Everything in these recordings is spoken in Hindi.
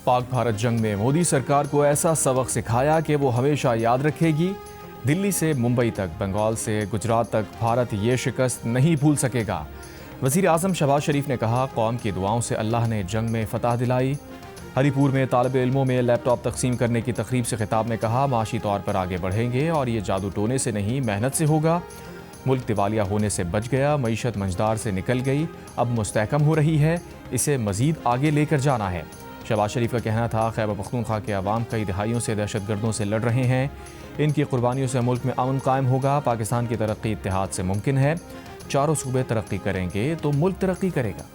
पाक भारत जंग में मोदी सरकार को ऐसा सबक सिखाया कि वो हमेशा याद रखेगी। दिल्ली से मुंबई तक, बंगाल से गुजरात तक भारत ये शिकस्त नहीं भूल सकेगा। वज़ीर आज़म शहबाज शरीफ ने कहा, कौम की दुआओं से अल्लाह ने जंग में फतह दिलाई। हरीपुर में तालिब इल्मों में लैपटॉप तकसीम करने की तकरीब से खिताब में कहा, माशी तौर पर आगे बढ़ेंगे और ये जादू टोने से नहीं, मेहनत से होगा। मुल्क दिवालिया होने से बच गया, मईशत मंजदार से निकल गई, अब मुस्तहकम हो रही है, इसे मज़ीद आगे लेकर जाना है। शहबाज शरीफ का कहना था, खैबर पख्तूनख्वा के अवाम कई दिहाइयों से दहशतगर्दों से लड़ रहे हैं, इनकी कुर्बानियों से मुल्क में अमन कायम होगा। पाकिस्तान की तरक्की इत्तेहाद से मुमकिन है। चारों सूबे तरक्की करेंगे तो मुल्क तरक्की करेगा।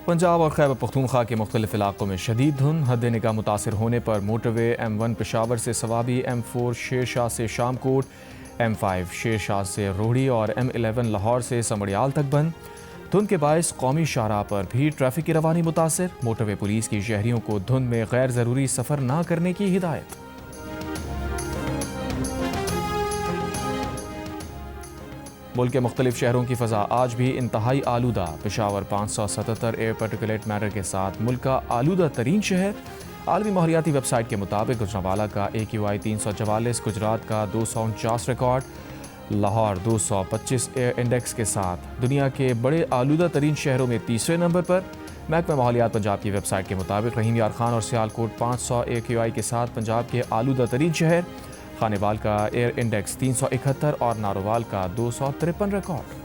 पंजाब और खैबर पख्तूनख्वा के मुख्तलिफ इलाकों में शदीद धुंध, हद निगाह मुतासर होने पर मोटरवे M1 पेशावर से सवाबी, M4 शेरशाह से शामकोट, M5 शेरशाह से रोहड़ी और M11 लाहौर से समड़ियाल तक बंद। धुंध के बायस कौमी शाहराह पर भी ट्रैफिक की रवानी मुतासर। मोटरवे पुलिस की शहरियों को धुंध में गैर ज़रूरी सफ़र न करने की हिदायत। मुल्क के मुख्तलिफ शहरों की फ़ज़ा आज भी इंतहाई आलूदा। पेशावर 577 एयर पार्टिकुलेट मैटर के साथ मुल्क का आलूदा तरीन शहर। आलमी माहौलियाती वेबसाइट के मुताबिक गुजरांवाला का AQI 344, गुजरात का 249 रिकॉर्ड, लाहौर 225 एयर इंडेक्स के साथ दुनिया के बड़े आलूदा तरीन शहरों में तीसरे नंबर पर। महकमा माहौलियात पंजाब की वेबसाइट के मुताबिक रहीम यार खान और सियालकोट 500 AQI के साथ पंजाब के आलूदा तरीन शहर। खानेवाल का एयर इंडेक्स 371 और नारोवाल का 253 रिकॉर्ड।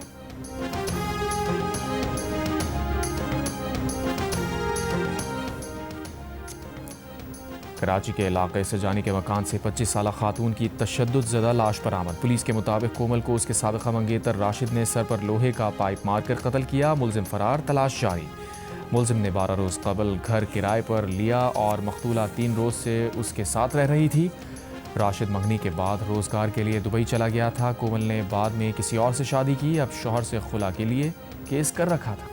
कराची के इलाके से जाने के मकान से 25 साला खातून की तशद्दुद ज़दा लाश बरामद। पुलिस के मुताबिक कोमल को उसके साबिक़ा मंगेतर राशिद ने सर पर लोहे का पाइप मारकर कत्ल किया। मुलजिम फरार, तलाश जारी। मुलजिम ने 12 रोज़ कबल घर किराए पर लिया और मकतूला 3 रोज़ से उसके साथ रह रही थी। राशिद मंगनी के बाद रोज़गार के लिए दुबई चला गया था। कोमल ने बाद में किसी और से शादी की, अब शौहर से खुला के लिए केस कर रखा था।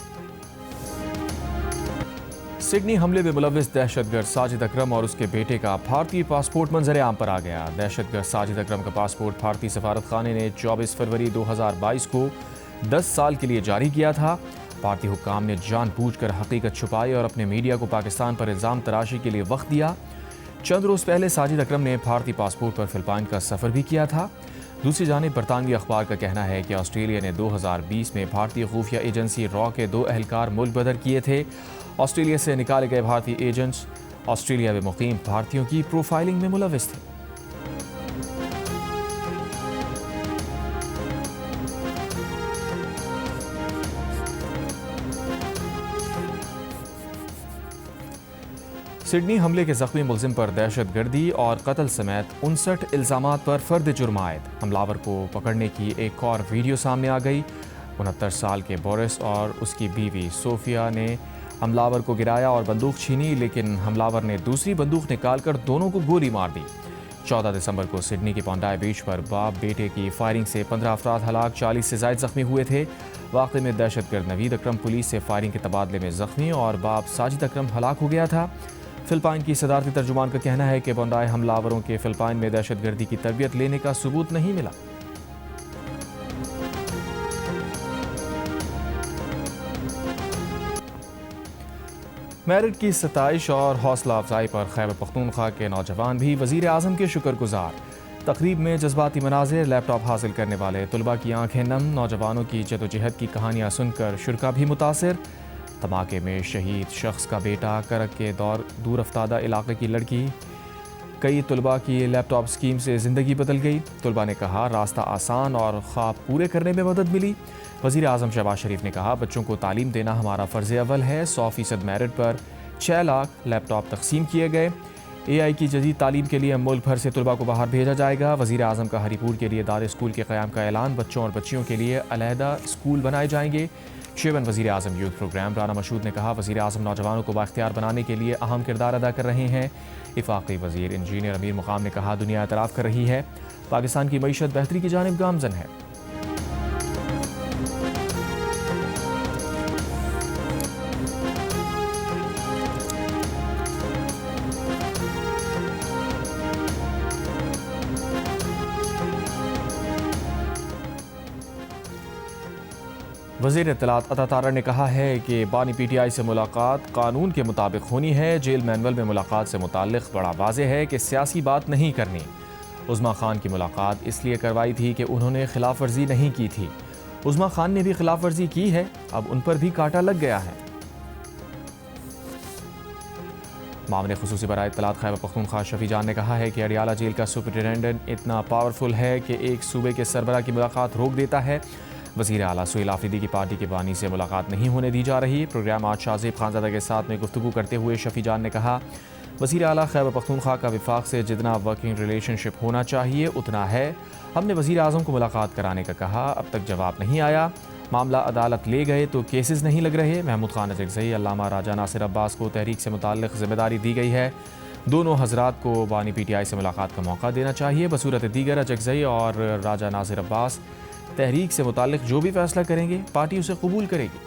सिडनी हमले में मुलव्विस दहशतगर्द साजिद अकरम और उसके बेटे का भारतीय पासपोर्ट मंजर आम पर आ गया। दहशतगर्द साजिद अकरम का पासपोर्ट भारतीय सफारत खाने ने 24 फरवरी 2022 को 10 साल के लिए जारी किया था। भारतीय हुक्काम ने जानबूझकर हकीकत छुपाई और अपने मीडिया को पाकिस्तान पर इल्ज़ाम तराशी के लिए वक्त दिया। चंद रोज़ पहले साजिद अकरम ने भारतीय पासपोर्ट पर फिलिपाइन का सफ़र भी किया था। दूसरी जानिब बरतानवी अखबार का कहना है कि ऑस्ट्रेलिया ने 2020 में भारतीय खुफिया एजेंसी रॉ के 2 एहलकार मुल्क बदर किए थे। ऑस्ट्रेलिया से निकाले गए भारतीय एजेंट्स ऑस्ट्रेलिया में मुकीम भारतीयों की प्रोफाइलिंग में मुलव्विस थे। सिडनी हमले के ज़ख्मी मुलजिम पर दहशतगर्दी और कत्ल समेत 59 इल्ज़ामात पर फ़र्द जुर्म आयद। हमलावर को पकड़ने की एक और वीडियो सामने आ गई। 69 साल के बोरिस और उसकी बीवी सोफिया ने हमलावर को गिराया और बंदूक छीनी, लेकिन हमलावर ने दूसरी बंदूक निकालकर दोनों को गोली मार दी। 14 दिसंबर को सिडनी के पोंडाई बीच पर बाप बेटे की फायरिंग से 15 अफराद हलाक, 40 से ज़ायद ज़ख्मी हुए थे। वाक़े में दहशतगर्द नवीद अकरम पुलिस से फायरिंग के तबादले में ज़ख्मी और बाप साजिद अकरम हलाक हो गया था। फिलिपाइन की सदारती तर्जुमान का कहना है कि पोंडाई हमलावरों के फिलिपाइन में दहशतगर्दी की तरबियत लेने का सबूत नहीं मिला। मेरिट की सताइश और हौसला अफजाई पर खैबर पख्तूनख्वा के नौजवान भी वज़ीर आज़म के शुक्रगुजार। तकरीब में जज्बाती मनाज़िर, लैपटॉप हासिल करने वाले तलबा की आंखें नम, नौजवानों की जदोजहद की कहानियाँ सुनकर शुरा भी मुतासिर। धमाके में शहीद शख्स का बेटा, करक के दूर अफ्तादा इलाके की लड़की। कई तलबा की लैपटॉप स्कीम से ज़िंदगी बदल गई। तलबा ने कहा, रास्ता आसान और ख्वाब पूरे करने में मदद मिली। वज़ीर आज़म शहबाज शरीफ ने कहा, बच्चों को तालीम देना हमारा फ़र्ज़ अव्वल है। 100% मेरिट पर 6 लाख लैपटॉप तकसीम किए गए। AI की जदीद तालीम के लिए मुल्क भर से तलबा को बाहर भेजा जाएगा। वज़ीर आज़म का हरीपुर के लिए दार स्कूल के क़याम का ऐलान। बच्चों और बच्चियों के लिए अलहदा स्कूल बनाए जाएंगे। चेयरमैन वज़ीर आज़म यूथ प्रोग्राम राना मशहूद ने कहा, वज़ीर आज़म नौजवानों को बाख्तियार बनाने के लिए अहम किरदार अदा कर रहे हैं। इफ़ाक़ी वज़ीर इंजीनियर अमीर मुक़ाम ने कहा, दुनिया एतराफ़ कर रही है, पाकिस्तान की मईशत बेहतरी की जानिब गामज़न है। वज़ीर इत्तलात अता तारा ने कहा है कि बानी PTI से मुलाकात कानून के मुताबिक होनी है। जेल मैनुअल में मुलाकात से मुताल्लिक़ बड़ा वाज़ेह है कि सियासी बात नहीं करनी। उज़्मा खान की मुलाकात इसलिए करवाई थी कि उन्होंने खिलाफ वर्जी नहीं की थी। उज़्मा खान ने भी खिलाफ वर्जी की है, अब उन पर भी कांटा लग गया है। मामले खुसूसी बराए इत्तलात खैबर पख्तूनख्वा शफी जान ने कहा है कि अडियाला जेल का सुपरिटेंडेंट इतना पावरफुल है कि एक सूबे के सरबराह की मुलाकात रोक देता है। वज़ीर आला सुहेल आफरीदी की पार्टी के बानी से मुलाकात नहीं होने दी जा रही। प्रोग्राम आज शाहज़ेब खानज़ादा के साथ में गुफ्तगू करते हुए शफी जान ने कहा, वज़ीर आला खैबर पख्तूनख्वा का विफाक से जितना वर्किंग रिलेशनशिप होना चाहिए उतना है। हमने वज़ीर आज़म को मुलाकात कराने का कहा, अब तक जवाब नहीं आया। मामला अदालत ले गए तो केसेस नहीं लग रहे। महमूद खान अजगज़ई, अल्लामा राजा नासिर अब्बास को तहरीक से मुताल्लिक़ ज़िम्मेदारी दी गई है। दोनों हज़रात को बानी PTI से मुलाकात का मौका देना चाहिए। बसूरत दीगर अजगज़ई और राजा नासिर अब्बास तहरीक से मुताल्लिक़ जो भी फैसला करेंगे पार्टी उसे कबूल करेगी।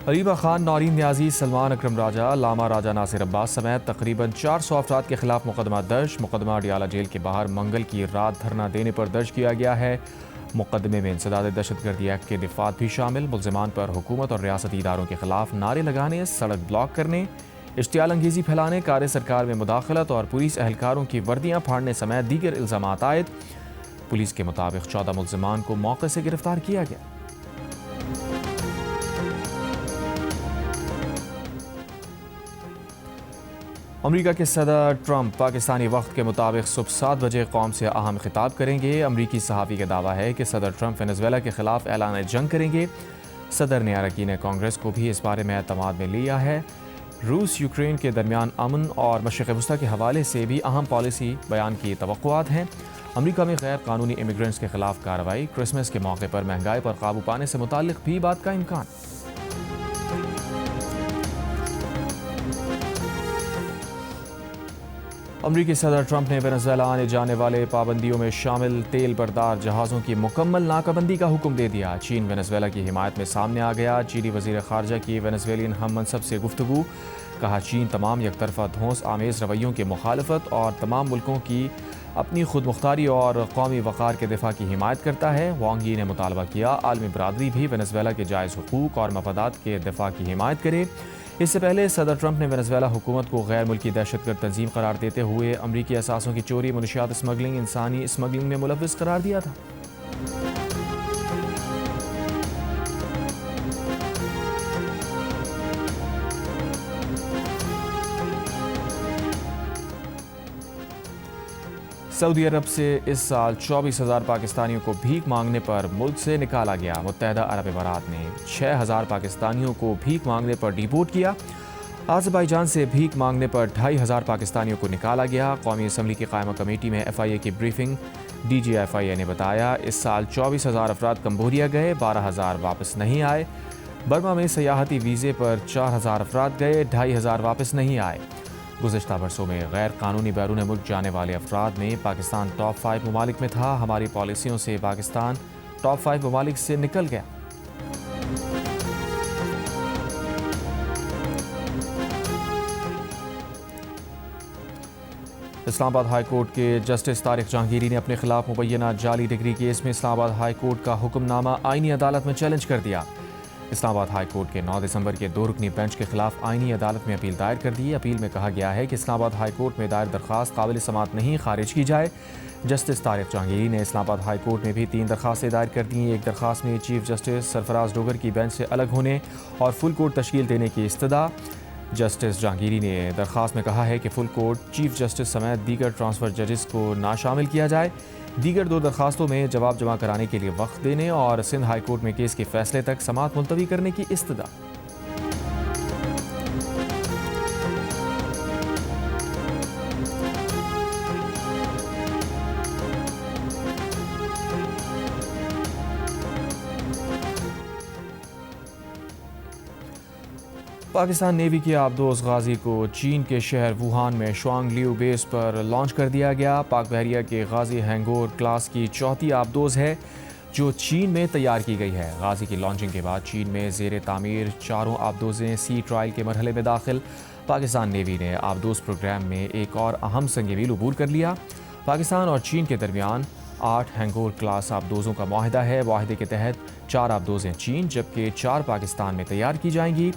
हरीबा खान, नौरीन न्याजी, सलमान अकरम राजा, लामा राजा नासिर अब्बास समेत तकरीबन 400 अफराद के खिलाफ मुकदमा दर्ज। मुकदमा अडियाला जेल के बाहर मंगल की रात धरना देने पर दर्ज किया गया है। मुकदमे में इंसदाद दहशतगर्दी एक्ट के दिफात भी शामिल। मुल्ज़िमान पर हुकूमत और रियासती इदारों के खिलाफ नारे लगाने, सड़क ब्लॉक करने, इश्तियाल अंगेज़ी फैलाने, कार्य सरकार में मुदाखलत और पुलिस एहलकारों की वर्दियाँ फाड़ने समेत दीगर इल्ज़ामात आयद। पुलिस के मुताबिक 14 मुल्ज़िमान को मौके से गिरफ्तार किया गया। अमरीका के सदर ट्रंप पाकिस्तानी वक्त के मुताबिक सुबह 7 बजे कौम से अहम खिताब करेंगे। अमरीकी सहाफ़ी का दावा है कि सदर ट्रंप वेनेज़ुएला के खिलाफ ऐलान जंग करेंगे। सदर ने अरकान कांग्रेस को भी इस बारे में एतमाद में लिया है। रूस यूक्रेन के दरमियान अमन और मशरिक़ वस्ता के हवाले से भी अहम पॉलिसी बयान की तवक्कुआत हैं। अमरीका में गैर कानूनी इमिग्रेंट्स के खिलाफ कार्रवाई, क्रिसमस के मौके पर महंगाई पर काबू पाने से मुताल्लिक़ भी बात का इम्कान। अमरीकी सदर ट्रंप ने वेनेज़ुएला आने जाने वाले पाबंदियों में शामिल तेल बरदार जहाज़ों की मुकम्मल नाकाबंदी का हुक्म दे दिया। चीन वेनेज़ुएला की हिमायत में सामने आ गया। चीनी वज़ीर ख़ारजा की वेनेज़ुएलियन हम मनसब से गुफ्तगू। कहा, चीन तमाम यकतरफा धौंस आमेज़ रवैयों की मुखालफत और तमाम मुल्कों की अपनी खुद मुख्तारी और कौमी वक़ार के दिफा की हिमायत करता है। वांग यी ने मुतालबा किया आलमी बरादरी भी वेनेज़ुएला के जायज़ हुकूक और मफादात के दिफा की हिमायत करे। इससे पहले सदर ट्रंप ने वेनेज़ुएला हुकूमत को गैर मुल्की दहशतगर्द तंजीम करार देते हुए अमरीकी असासों की चोरी, मुनशियात स्मगलिंग, इंसानी स्मगलिंग में मुलव्विस करार दिया था। सऊदी अरब से इस साल 24,000 पाकिस्तानियों को भीख मांगने पर मुल्क से निकाला गया। मुत्तहदा अरब अमारात ने 6,000 पाकिस्तानियों को भीख मांगने पर डिपोर्ट किया। आज़रबाईजान से भीख मांगने पर 2,500 पाकिस्तानियों को निकाला गया। कौमी असम्बली की कायमा कमेटी में FIA की ब्रीफिंग। DG FIA ने बताया, इस साल 24,000 अफराद कम्बोडिया गए, 12,000 वापस नहीं आए। बर्मा में सयाहती वीज़े पर 4,000 अफराद गए, 2,500 वापस नहीं आए। गुज़िश्ता बरसों में गैर कानूनी बैरून मुल्क जाने वाले अफराद में पाकिस्तान टॉप 5 ममालिक में था। हमारी पॉलिसियों से पाकिस्तान टॉप 5 ममालिक से निकल गया। इस्लामाबाद हाई कोर्ट के जस्टिस तारिक जहांगीरी ने अपने खिलाफ मुबैना जाली डिग्री केस में इस्लामाबाद हाई कोर्ट का हुक्मनामा आईनी अदालत में चैलेंज कर दिया। इस्लामाबाद हाई कोर्ट के 9 दिसंबर के 2 रुकनी बेंच के खिलाफ आईनी अदालत में अपील दायर कर दी। अपील में कहा गया है कि इस्लामाबाद हाई कोर्ट में दायर दरख्वास्त काबिल समात नहीं, खारिज की जाए। जस्टिस तारिक जहांगीरी ने इस्लामाबाद हाई कोर्ट में भी 3 दरख्वास्तें दायर कर दी। एक दरख्वास्त में चीफ जस्टिस सरफराज डोगर की बेंच से अलग होने और फुल कोर्ट तश्कील देने की इस्तदा। जस्टिस जहांगीरी ने दरख्वास्त में कहा है कि फुल कोर्ट, चीफ जस्टिस समेत दीगर ट्रांसफ़र जजेस को ना शामिल किया जाए। दीगर 2 दरख्वास्तों में जवाब जमा कराने के लिए वक्त देने और सिंध हाई कोर्ट में केस के फैसले तक समाअत मुलतवी करने की इस्तदा। पाकिस्तान नेवी के आबदोज गाजी को चीन के शहर वुहान में शुआंग लियू बेस पर लॉन्च कर दिया गया। पाक बहरिया के गाजी हैंगोर क्लास की चौथी आबदोज है। जो चीन में तैयार की गई है। गाजी की लॉन्चिंग के बाद चीन में ज़ेर तामीर चारों आबदोज़ें सी ट्रायल के मरहले में दाखिल। पाकिस्तान नेवी ने आबदोज़ प्रोग्राम में एक और अहम संग मील अबूर कर लिया। पाकिस्तान और चीन के दरमियान 8 हैंगोर क्लास आबदोज़ों का माहिदा है। माहिदे के तहत 4 आबदोज़ें चीन जबकि 4 पाकिस्तान में तैयार की जाएंगी।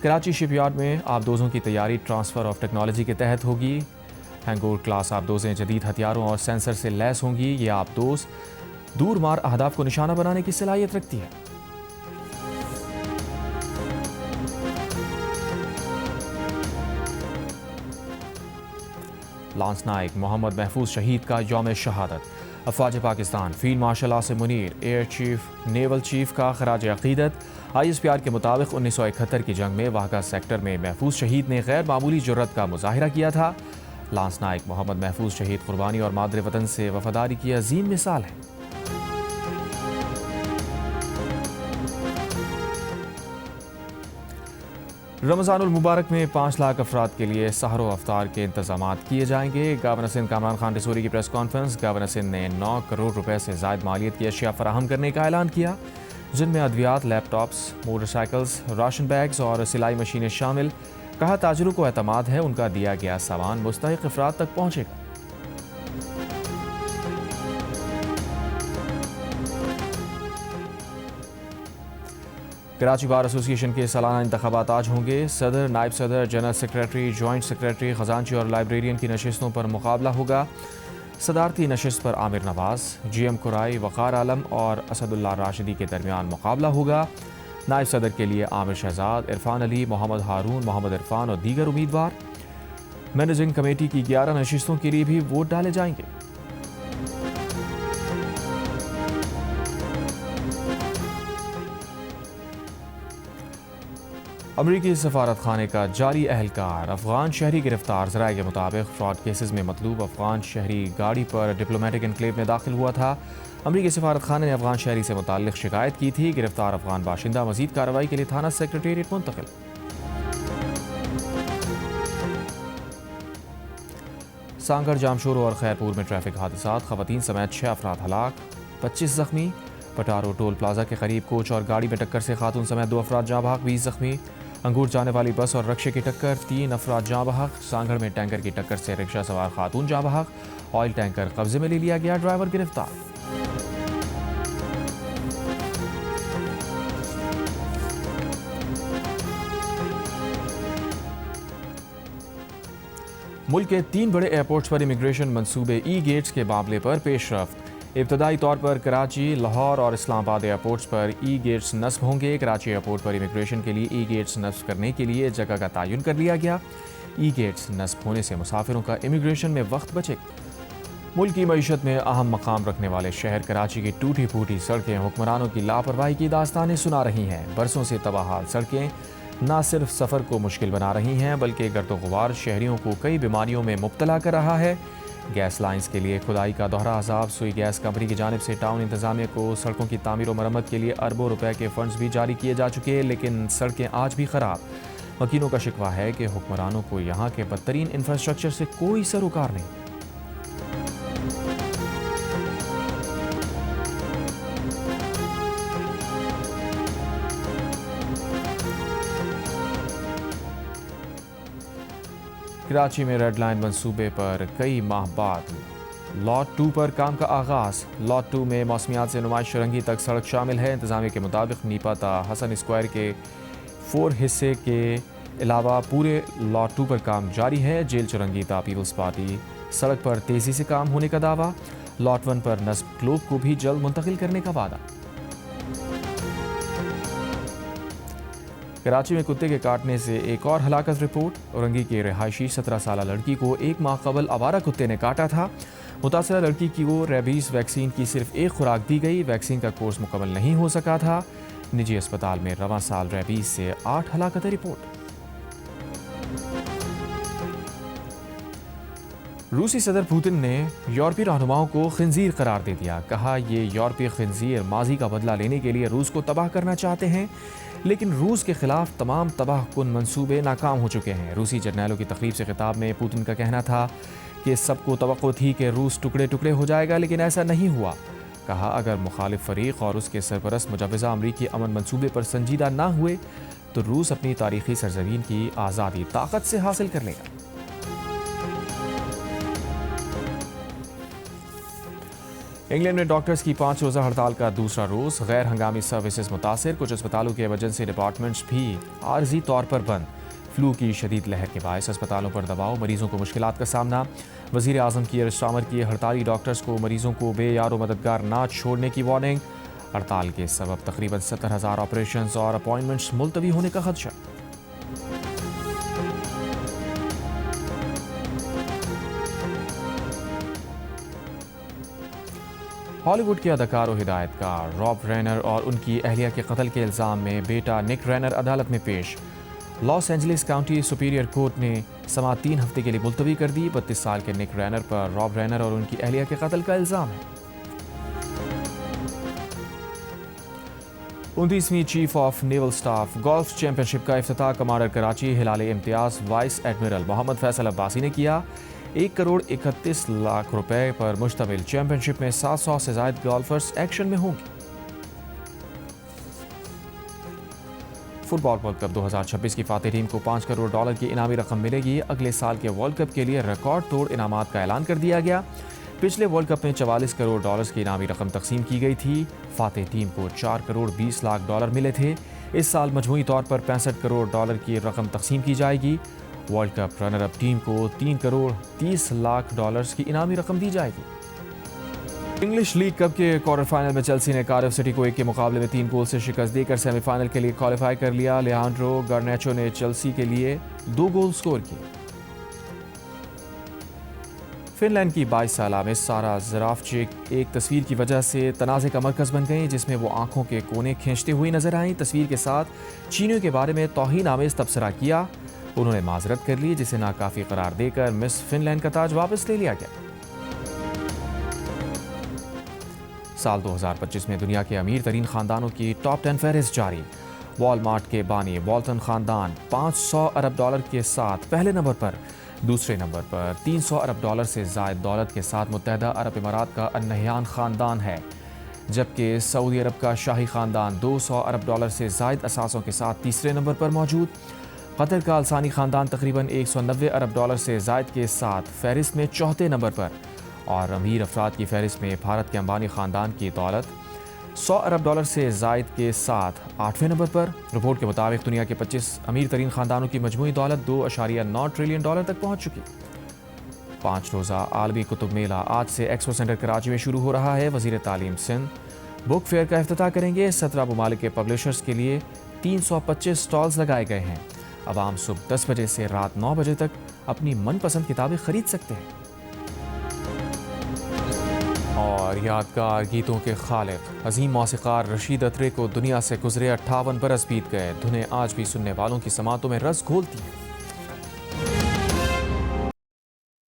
कराची शिपयार्ड में आबदोज़ों की तैयारी ट्रांसफ़र ऑफ टेक्नोलॉजी के तहत होगी। हैंगोर क्लास आबदोज़ें जदीद हथियारों और सेंसर से लैस होंगी। ये आबदोज़ दूर मार अहदाफ को निशाना बनाने की सलाहियत रखती है। लांस नाइक मोहम्मद महफूज शहीद का यौम शहादत। अफवाज Pakistan field marshal Asim Munir, air chief naval chief का खराज अकीदत। ISPR के मुताबिक 1971 की जंग में वाहगा सेक्टर में महफूज शहीद ने गैर मामूली जुर्रत का मुजाहिरा किया था। लांस नाइक मोहम्मद महफूज शहीद कुर्बानी और मादर वतन से वफादारी की अजीम मिसाल है। रमज़ानुल मुबारक में 5 लाख अफराद के लिए सहरो अफ्तार के इंतजाम किए जाएंगे। गवर्नर सिंध कामरान खान रसूरी की प्रेस कॉन्फ्रेंस। गवर्नर सिंध ने 9 करोड़ रुपए से ज़ायद मालियत की अशिया फराहम करने का ऐलान किया, जिनमें अद्वियात, लैपटॉप्स, मोटरसाइकिल्स, राशन बैग्स और सिलाई मशीनें शामिल। कहा, ताजिरों को एतमाद है उनका दिया गया सामान मुस्तहिक अफराद तक पहुँचेगा। कराची बार एसोसिएशन के सालाना इंतखाबात आज होंगे। सदर, नायब सदर, जनरल सेक्रेटरी, जॉइंट सेक्रेटरी, खजांची और लाइब्रेरियन की नशिस्तों पर मुकाबला होगा। सदारती नशिस्त पर आमिर नवाज, GM कुराई, वक़ार आलम और असदुल्ला राशिदी के दरमियान मुकाबला होगा। नायब सदर के लिए आमिर शहजाद, इरफान अली, मोहम्मद हारून, मोहम्मद इरफान और दीगर उम्मीदवार। मैनेजिंग कमेटी की 11 नशिस्तों के लिए भी वोट डाले जाएंगे। अमरीकी सफारत खाने का जारी अहलकार। अफगान शहरी गिरफ्तार। ज़राए के मुताबिक फ्रॉड केसेस में मतलूब अफगान शहरी गाड़ी पर डिप्लोमेटिक एनक्लेव में दाखिल हुआ था। अमरीकी सफारत खाने ने अफगान शहरी से मुताल्लिक शिकायत की थी। गिरफ्तार अफगान बाशिंदा मजीद कार्रवाई के लिए थाना सेक्रेटेरिएट मुंतकिल। सांगड़, जामशोर और खैरपुर में ट्रैफिक हादसात। खवातीन समेत 6 अफराद हलाक, 25 जख्मी। पटारो टोल प्लाजा के करीब कोच और गाड़ी में टक्कर से खातून समेत 2 अफराद जाँ बहक, 20 जख्मी। अंगूर जाने वाली बस और रक्शे की टक्कर, 3 अफराद जाँ बहक। सांगड़ में टैंकर की टक्कर से रिक्शा सवार खातून जाँ बहक। ऑयल टैंकर कब्जे में ले लिया गया, ड्राइवर गिरफ्तार। मुल्क के 3 बड़े एयरपोर्ट्स पर इमिग्रेशन मंसूबे ई-गेट्स के मामले पर पेशरफ्त। इब्तदाई तौर पर कराची, लाहौर और इस्लामाबाद एयरपोर्ट्स पर ई-गेट्स नस्ब होंगे। कराची एयरपोर्ट पर इमिग्रेशन के लिए ई-गेट्स नस्ब करने के लिए जगह का तयन कर लिया गया। ई-गेट्स नस्ब होने से मुसाफिरों का इमिग्रेशन में वक्त बचेगा। मुल्क की मईशत में अहम मकाम रखने वाले शहर कराची की टूटी फूटी सड़कें हुक्मरानों की लापरवाही की दास्तानें सुना रही हैं। बरसों से तबाहाल सड़कें न सिर्फ सफ़र को मुश्किल बना रही हैं बल्कि गर्द गुबार शहरियों को कई बीमारियों में मुब्तला कर रहा है। गैस लाइंस के लिए खुदाई का दोहरा अजाब। सुई गैस कंपनी की जानिब से टाउन इंतजामिया को सड़कों की तामीर और मरम्मत के लिए अरबों रुपए के फंड्स भी जारी किए जा चुके हैं, लेकिन सड़कें आज भी ख़राब। वकीलों का शिकवा है कि हुक्मरानों को यहाँ के बदतरीन इंफ्रास्ट्रक्चर से कोई सरोकार नहीं। कराची में रेड लाइन मंसूबे पर कई माह बाद लॉट 2 पर काम का आगाज़। लॉट 2 में मौसमियात से नुमाइश चुरंगी तक सड़क शामिल है। इंतजामिया के मुताबिक नीपा ता हसन स्क्वायर के 4 हिस्से के अलावा पूरे लॉट 2 पर काम जारी है। जेल चुरंगी ता पीपल्स पार्टी सड़क पर तेज़ी से काम होने का दावा। लॉट 1 पर नस्ब ग्लोब को भी जल्द मुंतकिल करने का वादा। कराची में कुत्ते के काटने से एक और हलाकत रिपोर्ट। औरंगी की रिहायशी 17 साल लड़की को 1 माह कबल आवारा कुत्ते ने काटा था। मुतासरा लड़की की वो रेबीज़ वैक्सीन की सिर्फ 1 खुराक दी गई। वैक्सीन का कोर्स मुकम्मल नहीं हो सका था। निजी अस्पताल में रवां साल रेबीज़ से 8 हलाकतें रिपोर्ट। रूसी सदर पुतिन ने यूरोपीय रहनुमाओं को खिंजीर करार दे दिया। कहा, ये यूरोपीय खिंजीर माजी का बदला लेने के लिए रूस को तबाह करना चाहते हैं, लेकिन रूस के खिलाफ तमाम तबाह कुन मंसूबे नाकाम हो चुके हैं। रूसी जर्नैलों की तकरीब से खिताब में पुतिन का कहना था कि सबको तवक्को थी कि रूस टुकड़े टुकड़े हो जाएगा, लेकिन ऐसा नहीं हुआ। कहा, अगर मुखालिफ फरीक और उसके सरपरस्त मुजवज़ा अमरीकी अमन मंसूबे पर संजीदा ना हुए तो रूस अपनी तारीखी सरजमीन की आज़ादी ताकत से हासिल कर लेगा। इंग्लैंड में डॉक्टर्स की 5 रोज़ा हड़ताल का दूसरा रोज़। गैर हंगामी सर्विसेज मुतासिर, कुछ अस्पतालों के इमरजेंसी डिपार्टमेंट्स भी आर्जी तौर पर बंद। फ्लू की शदीद लहर के बायस अस्पतालों पर दबाव, मरीजों को मुश्किलात का सामना। वज़ीर आज़म की स्टामर की हड़ताली डॉक्टर्स को मरीजों को बेयारो मददगार ना छोड़ने की वार्निंग। हड़ताल के सबब तकरीबन 70,000 ऑपरेशन और अपॉइंटमेंट्स मुलतवी होने का खदशा। हॉलीवुड के अदाकार और हिदायतकार रॉब रेनर और उनकी अहलिया के कत्ल के इल्ज़ाम में बेटा निक रेनर अदालत में पेश। Los Angeles county superior court ने समाअत 3 हफ्ते के लिए मुलतवी कर दी। 32 साल के निक रेनर पर रॉब रेनर और उनकी अहलिया के कत्ल का इल्ज़ाम है। 29वीं chief of naval staff golf championship का इफ्तिताह commander Karachi Hilal Imtiaz vice admiral Mohammad Faisal Abbasi ने किया। 1 करोड़ 31 लाख रुपए पर मुश्तमिल चैंपियनशिप में 700 से ज़ायद गोल्फर्स एक्शन में होंगे। फुटबॉल वर्ल्ड कप 2026 की फातेह टीम को $5 करोड़ की इनामी रकम मिलेगी। अगले साल के वर्ल्ड कप के लिए रिकॉर्ड तोड़ इनामात का ऐलान कर दिया गया। पिछले वर्ल्ड कप में $44 करोड़ की इनामी रकम तकसीम की गई थी। फातेह टीम को $4 करोड़ 20 लाख मिले थे। इस साल मजमूई तौर पर $65 करोड़ की रकम तकसीम की जाएगी। World cup runner up team को $3 करोड़ 30 लाख की इनामी रकम दी जाएगी। इंग्लिश लीग कप के क्वार्टर फाइनल में चेल्सी ने कार्डिफ सिटी को 1 के मुकाबले में 3 गोल से शिकस्त देकर सेमीफाइनल के लिए क्वालिफाई कर लिया। लेआंड्रो गार्नेचो ने चेल्सी के लिए 2 गोल स्कोर किए। फिनलैंड की 22 साला मिस सारा ज़राफचिक एक तस्वीर की वजह से तनाज़े का मरकज़ बन गई, जिसमें वो आंखों के कोने खींचते हुए नजर आईं। तस्वीर के साथ चीनियों के बारे में तौहीन आमेज़ तबसरा किया। उन्होंने माजरत कर ली, जिसे नाकाफी करार देकर मिस फिनलैंड का ताज वापस ले लिया गया। साल 2025 में दुनिया के अमीर तरीन खानदानों की टॉप 10 फहरिस्त जारी। वॉलमार्ट के बानी वॉल्टन खानदान $500 अरब के साथ पहले नंबर पर। दूसरे नंबर पर $300 अरब से ज़ायद दौलत के साथ मुत्तहदा अरब इमारात का अन-नहयान खानदान है, जबकि सऊदी अरब का शाही खानदान $200 अरब से ज़ायद असासों के साथ तीसरे नंबर पर मौजूद। कतर का अलसानी खानदान तकरीबन $190 अरब से ज़ायद के साथ फहरिस्त में चौथे नंबर पर। और अमीर अफराद की फहरिस्त में भारत के अंबानी खानदान की दौलत $100 अरब से ज़ायद के साथ 8वें नंबर पर। रिपोर्ट के मुताबिक दुनिया के 25 अमीर तरीन खानदानों की मजमूई दौलत $2.9 ट्रिलियन तक पहुँच चुकी। 5 रोज़ा आलमी कुतुब मेला आज से एक्सपो सेंटर कराची में शुरू हो रहा है। वज़ीर तालीम सिंध बुक फेयर का इफ्तिताह करेंगे। 17 ममालिक के पब्लिशर्स के लिए 325 स्टॉल्स लगाए गए हैं। अवाम सुबह 10 बजे से रात 9 बजे तक अपनी मनपसंद किताबें खरीद सकते हैं। और यादगार गीतों के खालिक अजीम मौसीकार रशीद अत्रे को दुनिया से गुजरे 58 बरस बीत गए। धुनें आज भी सुनने वालों की समातों में रस घोलती हैं।